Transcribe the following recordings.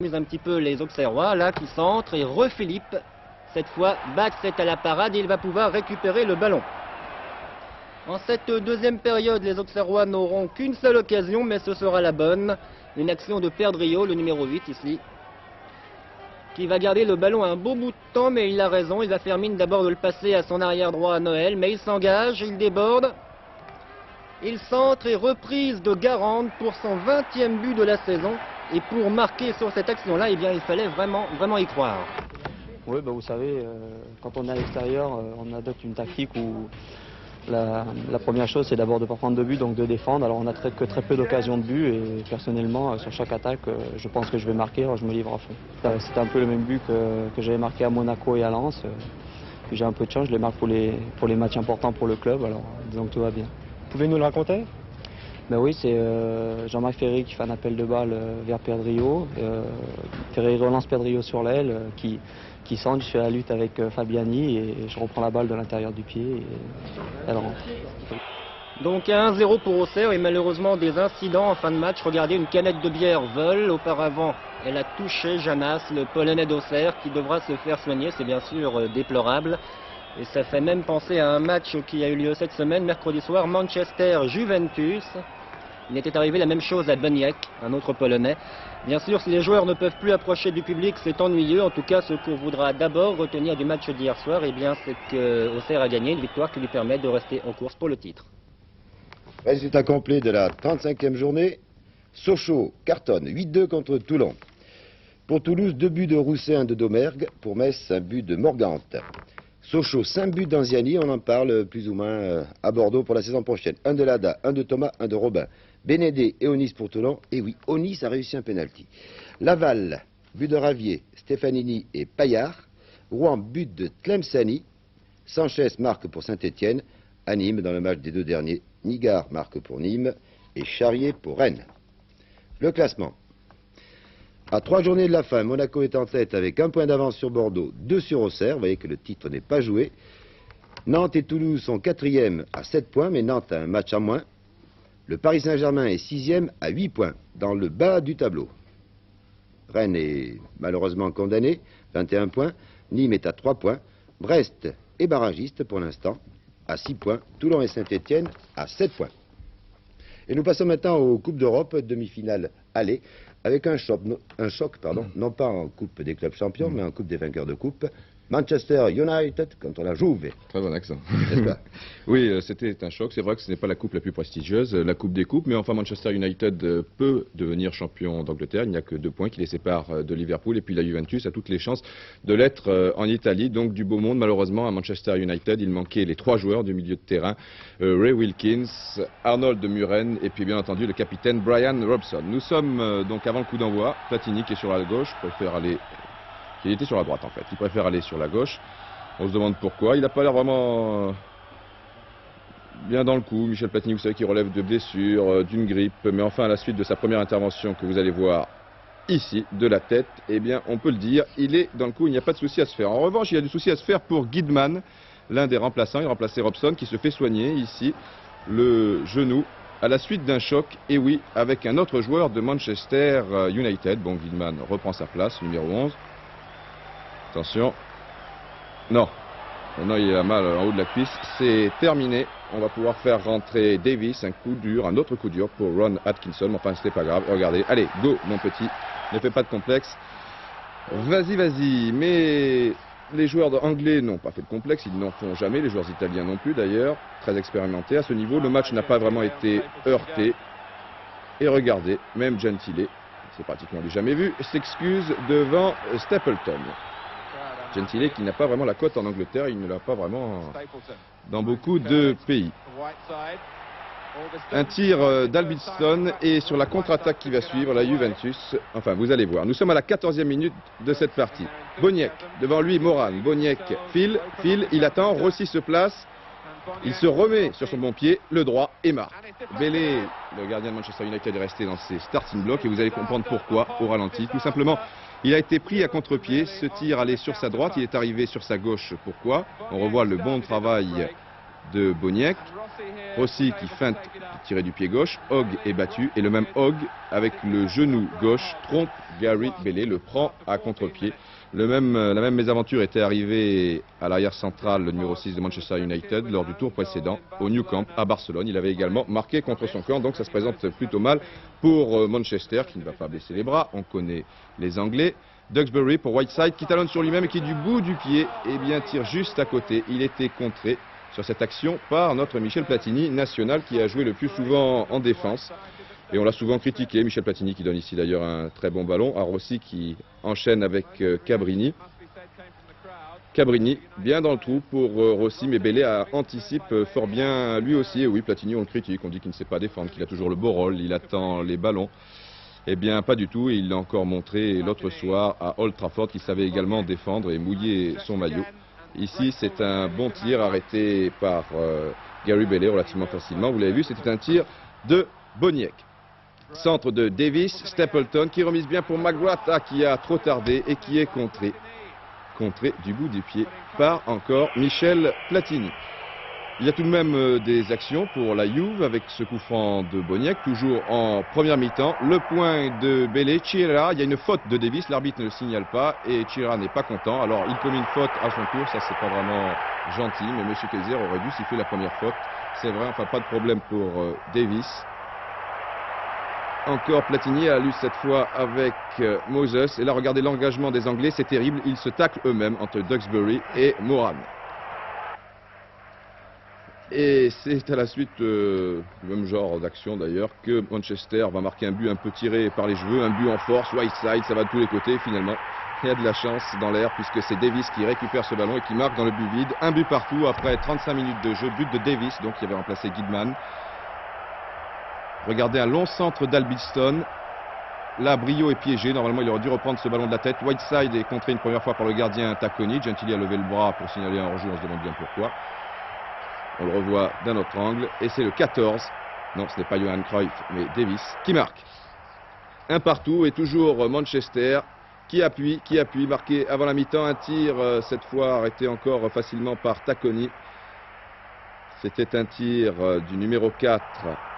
Un petit peu les Auxerrois, là, qui centre, et Philippe. Cette fois, Bax est à la parade et il va pouvoir récupérer le ballon. En cette deuxième période, les Auxerrois n'auront qu'une seule occasion, mais ce sera la bonne. Une action de Perdrio, le numéro 8 ici, qui va garder le ballon un beau bout de temps, mais il a raison. Il va faire mine d'abord de le passer à son arrière droit à Noël, mais il s'engage, il déborde. Il centre et reprise de Garande pour son 20e but de la saison. Et pour marquer sur cette action-là, eh bien, il fallait vraiment y croire. Oui, vous savez, quand on est à l'extérieur, on adopte une tactique où la première chose, c'est d'abord de ne pas prendre de but, donc de défendre. Alors on n'a que très peu d'occasions de but et personnellement, sur chaque attaque, je pense que je vais marquer, alors je me livre à fond. C'était un peu le même but que j'avais marqué à Monaco et à Lens. Puis j'ai un peu de chance, je les marque pour les matchs importants pour le club, alors disons que tout va bien. Pouvez nous le raconter? Ben oui, c'est Jean-Marc Ferry qui fait un appel de balle vers Perdrio. Ferry relance Perdrio sur l'aile, qui centre, je fais la lutte avec Fabiani et je reprends la balle de l'intérieur du pied et elle rentre. Donc 1-0 pour Auxerre et malheureusement des incidents en fin de match. Regardez, une canette de bière vole. Auparavant, elle a touché Janas, le Polonais d'Auxerre, qui devra se faire soigner. C'est bien sûr déplorable. Et ça fait même penser à un match qui a eu lieu cette semaine, mercredi soir, Manchester-Juventus. Il était arrivé la même chose à Boniek, un autre Polonais. Bien sûr, si les joueurs ne peuvent plus approcher du public, c'est ennuyeux. En tout cas, ce qu'on voudra d'abord retenir du match d'hier soir, eh bien, c'est qu'Auxerre a gagné une victoire qui lui permet de rester en course pour le titre. Résultat complet de la 35e journée. Sochaux cartonne 8-2 contre Toulon. Pour Toulouse, 2 buts de Rousset, 1 de Domergue. Pour Metz, 1 but de Morgante. Sochaux, 5 buts d'Anziani, on en parle plus ou moins à Bordeaux pour la saison prochaine. 1 de Lada, 1 de Thomas, 1 de Robin. Bénédé et Onis pour Toulon. Et oui, Onis a réussi un pénalty. Laval, but de Ravier, Stefanini et Paillard. Rouen, but de Tlemceni. Sanchez marque pour Saint-Étienne. À Nîmes, dans le match des deux derniers, Nigard marque pour Nîmes et Charrier pour Rennes. Le classement. À 3 journées de la fin, Monaco est en tête avec 1 point d'avance sur Bordeaux, 2 sur Auxerre. Vous voyez que le titre n'est pas joué. Nantes et Toulouse sont 4e à 7 points, mais Nantes a un match en moins. Le Paris Saint-Germain est 6e à 8 points, dans le bas du tableau. Rennes est malheureusement condamné, 21 points. Nîmes est à 3 points. Brest est barragiste pour l'instant, à 6 points. Toulon et Saint-Étienne à 7 points. Et nous passons maintenant aux Coupes d'Europe, demi-finale aller, avec un choc, non pas en Coupe des clubs champions, mais en Coupe des vainqueurs de Coupe. Manchester United contre la Juve. Très bon accent. N'est-ce pas? Oui, c'était un choc. C'est vrai que ce n'est pas la coupe la plus prestigieuse, la coupe des coupes, mais enfin Manchester United peut devenir champion d'Angleterre. Il n'y a que 2 points qui les séparent de Liverpool, et puis la Juventus a toutes les chances de l'être en Italie. Donc du beau monde, malheureusement, à Manchester United. Il manquait les 3 joueurs du milieu de terrain, Ray Wilkins, Arnold Muren, et puis bien entendu le capitaine Brian Robson. Nous sommes donc avant le coup d'envoi. Platini qui est sur la gauche, préfère aller... Il était sur la droite en fait, il préfère aller sur la gauche. On se demande pourquoi, il n'a pas l'air vraiment bien dans le coup. Michel Platini, vous savez, qui relève de blessures, d'une grippe. Mais enfin, à la suite de sa première intervention que vous allez voir ici, de la tête, eh bien on peut le dire, il est dans le coup, il n'y a pas de souci à se faire. En revanche, il y a du souci à se faire pour Guidman, l'un des remplaçants. Il remplaçait Robson qui se fait soigner ici, le genou, à la suite d'un choc, et oui, avec un autre joueur de Manchester United. Bon, Guidman reprend sa place, numéro 11. Attention. Non. Maintenant, il a mal en haut de la cuisse. C'est terminé. On va pouvoir faire rentrer Davis. Un coup dur, un autre coup dur pour Ron Atkinson. Enfin, c'était pas grave. Regardez. Allez, go, mon petit. Ne fais pas de complexe. Vas-y, vas-y. Mais les joueurs anglais n'ont pas fait de complexe. Ils n'en font jamais. Les joueurs italiens non plus, d'ailleurs. Très expérimentés à ce niveau. Le match n'a pas vraiment été heurté. Et regardez, même Gentile, c'est pratiquement du jamais vu, s'excuse devant Stapleton. Gentile qui n'a pas vraiment la cote en Angleterre, il ne l'a pas vraiment dans beaucoup de pays. Un tir d'Albinston et sur la contre-attaque qui va suivre, la Juventus, enfin vous allez voir. Nous sommes à la 14e minute de cette partie. Boniek, devant lui Moran, Boniek file, il attend, Rossi se place, il se remet sur son bon pied, le droit et marque. Bailey, le gardien de Manchester United, est resté dans ses starting blocks et vous allez comprendre pourquoi au ralenti. Tout simplement, il a été pris à contre-pied, ce tir allait sur sa droite, il est arrivé sur sa gauche. Pourquoi? On revoit le bon travail de Boniek. Rossi qui feinte tiré du pied gauche. Hogg est battu et le même Hogg avec le genou gauche trompe Gary Bailey, le prend à contre-pied. La même mésaventure était arrivée à l'arrière central, le numéro 6 de Manchester United, lors du tour précédent au Nou Camp à Barcelone. Il avait également marqué contre son camp, donc ça se présente plutôt mal pour Manchester qui ne va pas baisser les bras. On connaît les Anglais. Duxbury pour Whiteside qui talonne sur lui-même et qui du bout du pied tire juste à côté. Il était contré sur cette action par notre Michel Platini, national, qui a joué le plus souvent en défense. Et on l'a souvent critiqué, Michel Platini qui donne ici d'ailleurs un très bon ballon à Rossi qui enchaîne avec Cabrini. Cabrini bien dans le trou pour Rossi, mais Bailey anticipe fort bien lui aussi. Et oui, Platini on le critique, on dit qu'il ne sait pas défendre, qu'il a toujours le beau rôle, il attend les ballons. Eh bien pas du tout, et il l'a encore montré l'autre soir à Old Trafford qu'il savait également défendre et mouiller son maillot. Ici c'est un bon tir arrêté par Gary Bailey relativement facilement. Vous l'avez vu, c'était un tir de Boniek. Centre de Davis, Stapleton qui remise bien pour McGrath qui a trop tardé et qui est contré du bout du pied par encore Michel Platini. Il y a tout de même des actions pour la Juve avec ce coup franc de Boniek, toujours en première mi-temps. Le point de Bailey, Chira, il y a une faute de Davis, l'arbitre ne le signale pas et Chira n'est pas content. Alors il commet une faute à son tour, ça c'est pas vraiment gentil, mais M. Kaiser aurait dû siffler la première faute. C'est vrai, enfin pas de problème pour Davis. Encore Platini a lu cette fois avec Moses. Et là, regardez l'engagement des Anglais, c'est terrible. Ils se taclent eux-mêmes entre Duxbury et Moran. Et c'est à la suite du même genre d'action d'ailleurs que Manchester va marquer un but un peu tiré par les cheveux, un but en force, Whiteside, ça va de tous les côtés finalement. Il y a de la chance dans l'air puisque c'est Davis qui récupère ce ballon et qui marque dans le but vide. Un but partout après 35 minutes de jeu, but de Davis, donc qui avait remplacé Guidman. Regardez un long centre d'Albiston. Là, Brio est piégé. Normalement, il aurait dû reprendre ce ballon de la tête. Whiteside est contré une première fois par le gardien Tacconi. Gentili a levé le bras pour signaler un hors-jeu. On se demande bien pourquoi. On le revoit d'un autre angle. Et c'est le 14. Non, ce n'est pas Johan Cruyff, mais Davis qui marque. Un partout et toujours Manchester qui appuie, marqué avant la mi-temps. Un tir, cette fois arrêté encore facilement par Tacconi. C'était un tir du numéro 4,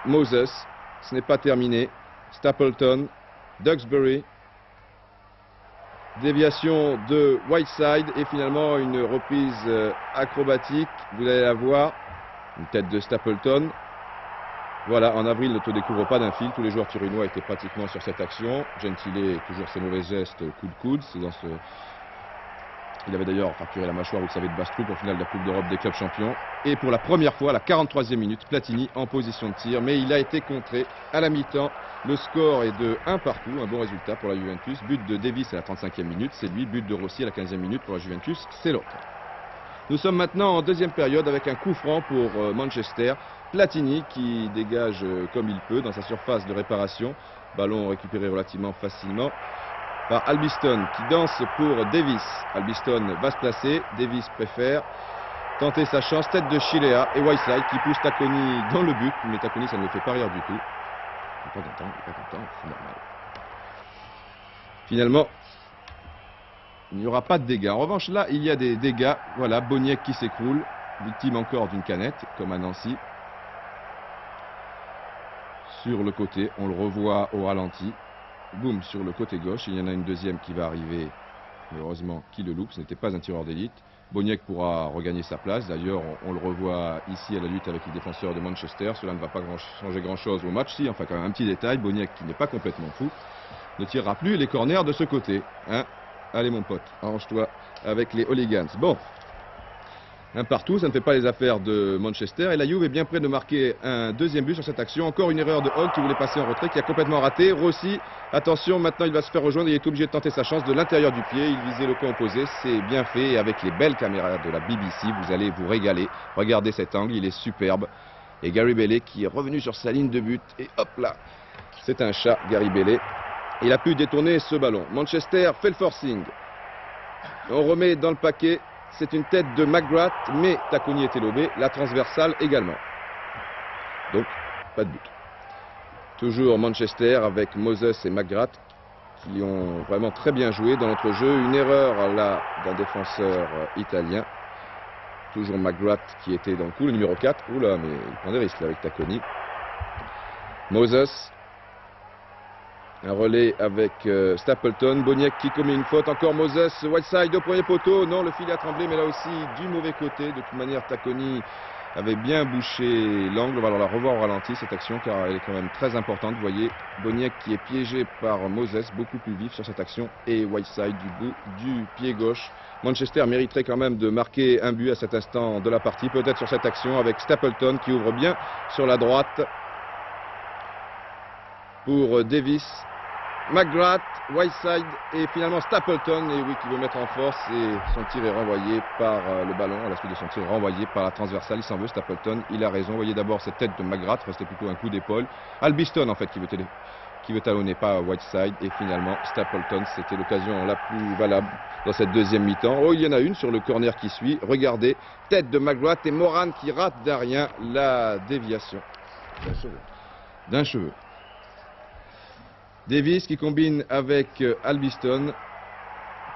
Moses. Ce n'est pas terminé. Stapleton, Duxbury. Déviation de Whiteside et finalement une reprise acrobatique. Vous allez la voir. Une tête de Stapleton. Voilà, en avril, ne te découvre pas d'un fil. Tous les joueurs turinois étaient pratiquement sur cette action. Gentile, toujours ses mauvais gestes, coup de coude. C'est dans ce... Il avait d'ailleurs fracturé la mâchoire, vous le savez, de Bastrup en finale de la Coupe d'Europe des clubs champions. Et pour la première fois, à la 43e minute, Platini en position de tir. Mais il a été contré à la mi-temps. Le score est de 1 partout, un bon résultat pour la Juventus. But de Davis à la 35e minute, c'est lui. But de Rossi à la 15e minute pour la Juventus, c'est l'autre. Nous sommes maintenant en deuxième période avec un coup franc pour Manchester. Platini qui dégage comme il peut dans sa surface de réparation. Ballon récupéré relativement facilement par Albiston qui danse pour Davis. Albiston va se placer, Davis préfère tenter sa chance, tête de Chilea et Whiteside qui pousse Tacconi dans le but, mais Tacconi ça ne le fait pas rire du tout. Il n'est pas content, c'est normal. Finalement, il n'y aura pas de dégâts. En revanche là, il y a des dégâts, voilà, Boniek qui s'écroule, victime encore d'une canette, comme à Nancy. Sur le côté, on le revoit au ralenti. Boum, sur le côté gauche, il y en a une deuxième qui va arriver, heureusement qui le loupe, ce n'était pas un tireur d'élite. Boniek pourra regagner sa place, d'ailleurs on le revoit ici à la lutte avec les défenseurs de Manchester, cela ne va pas changer grand chose au match, si, enfin quand même un petit détail, Boniek qui n'est pas complètement fou, ne tirera plus les corners de ce côté. Hein. Allez mon pote, arrange-toi avec les hooligans. Bon. Un partout, ça ne fait pas les affaires de Manchester et la Juve est bien près de marquer un deuxième but sur cette action. Encore une erreur de Hogg qui voulait passer en retrait, qui a complètement raté. Rossi, attention, maintenant il va se faire rejoindre, il est obligé de tenter sa chance de l'intérieur du pied. Il visait le camp opposé, c'est bien fait et avec les belles caméras de la BBC, vous allez vous régaler. Regardez cet angle, il est superbe. Et Gary Bailey qui est revenu sur sa ligne de but et hop là, c'est un chat, Gary Bailey. Il a pu détourner ce ballon. Manchester fait le forcing. On remet dans le paquet. C'est une tête de McGrath, mais Tacconi était lobé, la transversale également. Donc, pas de but. Toujours Manchester avec Moses et McGrath qui ont vraiment très bien joué dans notre jeu. Une erreur là d'un défenseur italien. toujours McGrath qui était dans le coup, le numéro 4. Oula, mais il prend des risques là avec Tacconi. Moses. Un relais avec Stapleton, Boniek qui commet une faute, encore Moses, Whiteside au premier poteau, non le filet a tremblé mais là aussi du mauvais côté, de toute manière Tacconi avait bien bouché l'angle, on va alors la revoir au ralenti cette action car elle est quand même très importante, vous voyez Boniek qui est piégé par Moses, beaucoup plus vif sur cette action et Whiteside du bout du pied gauche. Manchester mériterait quand même de marquer un but à cet instant de la partie, peut-être sur cette action avec Stapleton qui ouvre bien sur la droite pour Davis. McGrath, Whiteside et finalement Stapleton, et oui, qui veut mettre en force et son tir est renvoyé par le ballon, à la suite de son tir renvoyé par la transversale, il s'en veut Stapleton, il a raison, vous voyez d'abord cette tête de McGrath, restait plutôt un coup d'épaule, Albiston en fait qui veut talonner, pas Whiteside, et finalement Stapleton, c'était l'occasion la plus valable dans cette deuxième mi-temps. Oh, il y en a une sur le corner qui suit, regardez, tête de McGrath et Moran qui rate derrière la déviation d'un cheveu. Davis qui combine avec Albiston.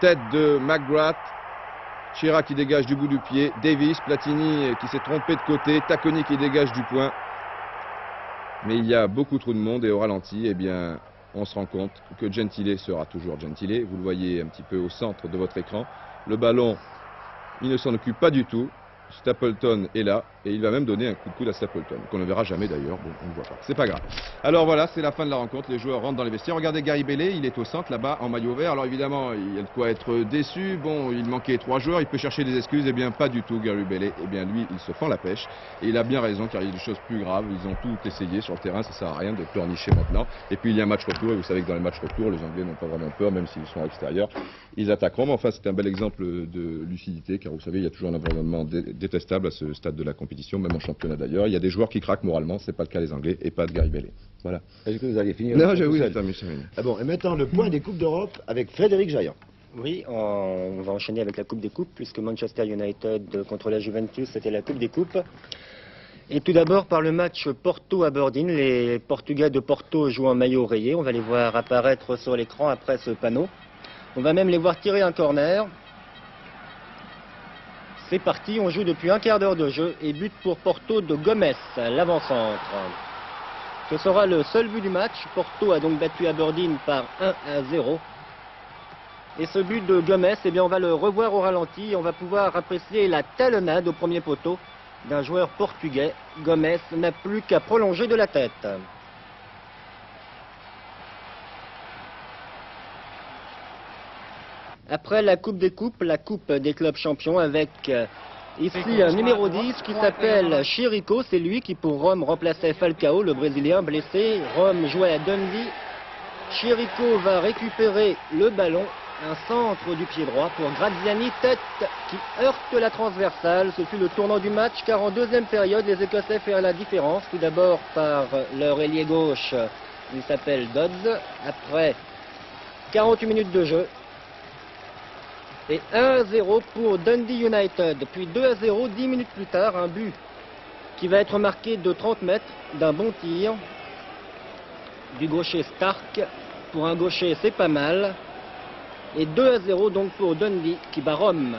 Tête de McGrath. Chirac qui dégage du bout du pied. Davis, Platini qui s'est trompé de côté. Tacconi qui dégage du point. Mais il y a beaucoup trop de monde et au ralenti, eh bien, on se rend compte que Gentile sera toujours Gentile. Vous le voyez un petit peu au centre de votre écran. Le ballon, il ne s'en occupe pas du tout. Stapleton est là et il va même donner un coup de coude à Stapleton, qu'on ne verra jamais d'ailleurs, bon, on ne voit pas, c'est pas grave. Alors voilà, c'est la fin de la rencontre, les joueurs rentrent dans les vestiaires. Regardez Garibelli, il est au centre là-bas en maillot vert, alors évidemment il y a de quoi être déçu, bon il manquait 3 joueurs, il peut chercher des excuses, eh bien pas du tout Garibelli, eh bien lui il se fend la pêche et il a bien raison car il y a des choses plus graves, ils ont tout essayé sur le terrain, ça sert à rien de pleurnicher maintenant. Et puis il y a un match retour et vous savez que dans les matchs retour les Anglais n'ont pas vraiment peur, même s'ils sont à l'extérieur, ils attaqueront, mais enfin c'est un bel exemple de lucidité car vous savez il y a toujours un environnement détestable à ce stade de la compétition, même en championnat d'ailleurs. Il y a des joueurs qui craquent moralement, c'est pas le cas des Anglais et pas de Garibelli. Voilà. Est-ce que vous allez finir? Non, oui, j'ai terminé. Ah bon, et maintenant le point des Coupes d'Europe avec Frédéric Jaillant. Oui, on va enchaîner avec la Coupe des Coupes, puisque Manchester United contre la Juventus, c'était la Coupe des Coupes. Et tout d'abord par le match Porto-Aberdeen, les Portugais de Porto jouent en maillot rayé. On va les voir apparaître sur l'écran après ce panneau. On va même les voir tirer un corner. C'est parti, on joue depuis un quart d'heure de jeu et but pour Porto de Gomes, l'avant-centre. Ce sera le seul but du match. Porto a donc battu Aberdeen par 1-0. Et ce but de Gomes, eh bien, on va le revoir au ralenti et on va pouvoir apprécier la talonnade au premier poteau d'un joueur portugais. Gomes n'a plus qu'à prolonger de la tête. Après la Coupe des Coupes, la Coupe des clubs champions avec ici un numéro 10 qui s'appelle Chirico. C'est lui qui pour Rome remplaçait Falcao, le Brésilien blessé. Rome jouait à Dundee. Chirico va récupérer le ballon. Un centre du pied droit pour Graziani, tête qui heurte la transversale. Ce fut le tournant du match car en deuxième période, les Écossais firent la différence. Tout d'abord par leur ailier gauche, il s'appelle Dodds. Après 48 minutes de jeu. Et 1-0 pour Dundee United. Puis 2-0, 10 minutes plus tard, un but qui va être marqué de 30 mètres d'un bon tir du gaucher Stark. Pour un gaucher, c'est pas mal. Et 2-0 donc pour Dundee qui bat Rome.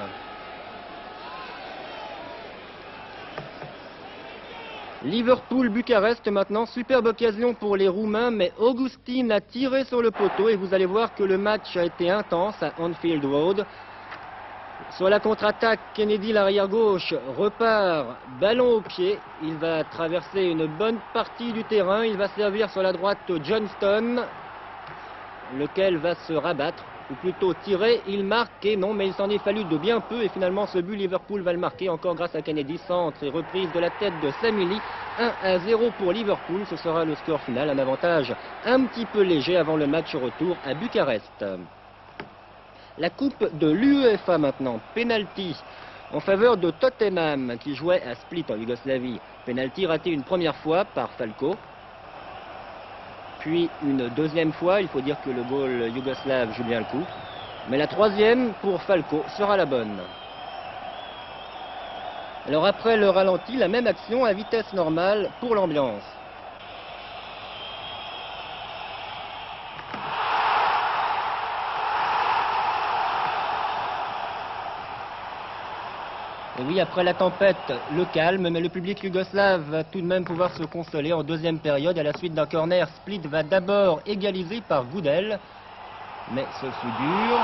Liverpool-Bucarest maintenant, superbe occasion pour les Roumains, mais Augustin a tiré sur le poteau et vous allez voir que le match a été intense à Anfield Road. Sur la contre-attaque, Kennedy, l'arrière-gauche, repart, ballon au pied. Il va traverser une bonne partie du terrain. Il va servir sur la droite Johnston, lequel va se rabattre, ou plutôt tirer. Il marque et non, mais il s'en est fallu de bien peu. Et finalement, ce but, Liverpool va le marquer encore grâce à Kennedy. Centre et reprise de la tête de Samili. 1-0 pour Liverpool. Ce sera le score final. Un avantage un petit peu léger avant le match retour à Bucarest. La coupe de l'UEFA maintenant, penalty en faveur de Tottenham qui jouait à Split en Yougoslavie. Penalty raté une première fois par Falco, puis une deuxième fois, il faut dire que le goal yougoslave joue bien le coup, mais la troisième pour Falco sera la bonne. Alors après le ralenti, la même action à vitesse normale pour l'ambiance. Et oui, après la tempête, le calme, mais le public yougoslave va tout de même pouvoir se consoler en deuxième période. À la suite d'un corner, Split va d'abord égaliser par Gudel, mais ce fut dur.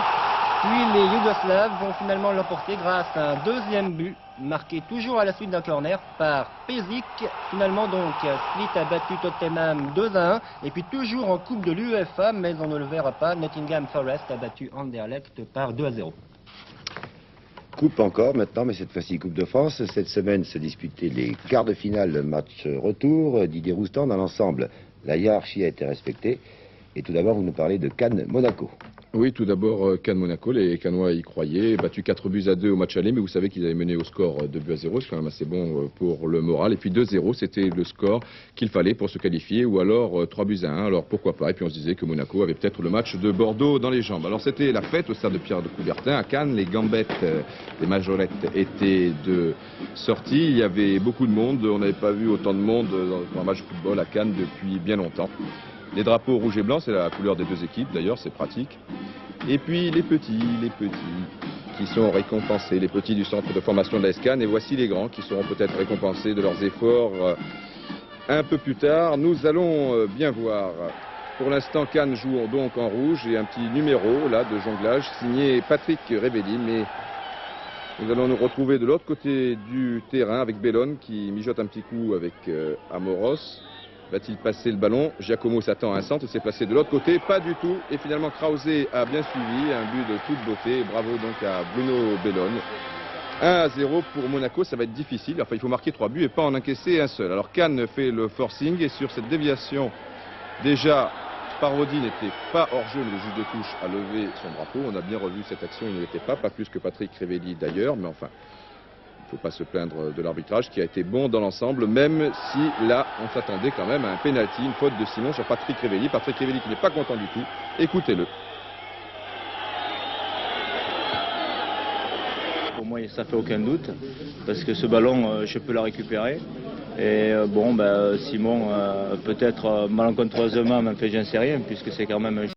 Puis les Yougoslaves vont finalement l'emporter grâce à un deuxième but, marqué toujours à la suite d'un corner par Pezic. Finalement donc, Split a battu Tottenham 2-1. Et puis toujours en Coupe de l'UEFA, mais on ne le verra pas, Nottingham Forest a battu Anderlecht par 2-0. Coupe encore maintenant, mais cette fois-ci Coupe de France. Cette semaine se disputaient les quarts de finale, le match retour. Didier Roustan, dans l'ensemble, la hiérarchie a été respectée. Et tout d'abord, vous nous parlez de Cannes-Monaco. Oui, tout d'abord, Cannes-Monaco, les Cannois y croyaient, battu 4-2 au match aller, mais vous savez qu'ils avaient mené au score 2-0, c'est quand même assez bon pour le moral. Et puis 2-0, c'était le score qu'il fallait pour se qualifier, ou alors 3-1, alors pourquoi pas. Et puis on se disait que Monaco avait peut-être le match de Bordeaux dans les jambes. Alors c'était la fête au stade de Pierre de Coubertin à Cannes, les gambettes, les majorettes étaient de sortie, il y avait beaucoup de monde, on n'avait pas vu autant de monde dans un match de football à Cannes depuis bien longtemps. Les drapeaux rouge et blanc, c'est la couleur des deux équipes, d'ailleurs, c'est pratique. Et puis les petits qui sont récompensés, les petits du centre de formation de la SCAN. Et voici les grands qui seront peut-être récompensés de leurs efforts un peu plus tard. Nous allons bien voir. Pour l'instant, Cannes joue donc en rouge et un petit numéro là de jonglage signé Patrick Révelli. Mais nous allons nous retrouver de l'autre côté du terrain avec Bellone qui mijote un petit coup avec Amoros. Va-t-il passer le ballon? Giacomo s'attend à un centre, il s'est placé de l'autre côté, pas du tout. Et finalement, Krause a bien suivi, un but de toute beauté. Bravo donc à Bruno Bellone. 1-0 pour Monaco, ça va être difficile. Enfin, il faut marquer 3 buts et pas en encaisser un seul. Alors Cannes fait le forcing et sur cette déviation, déjà, Parodi n'était pas hors jeu, mais le juge de touche a levé son drapeau. On a bien revu cette action, il ne l'était pas plus que Patrick Révelli d'ailleurs, mais enfin... Il ne faut pas se plaindre de l'arbitrage qui a été bon dans l'ensemble, même si là, on s'attendait quand même à un pénalty, une faute de Simon sur Patrick Révelli. Patrick Révelli qui n'est pas content du tout. Écoutez-le. Pour moi, ça fait aucun doute, parce que ce ballon, je peux la récupérer. Et bon, Simon, peut-être malencontreusement, j'en sais rien, puisque c'est quand même un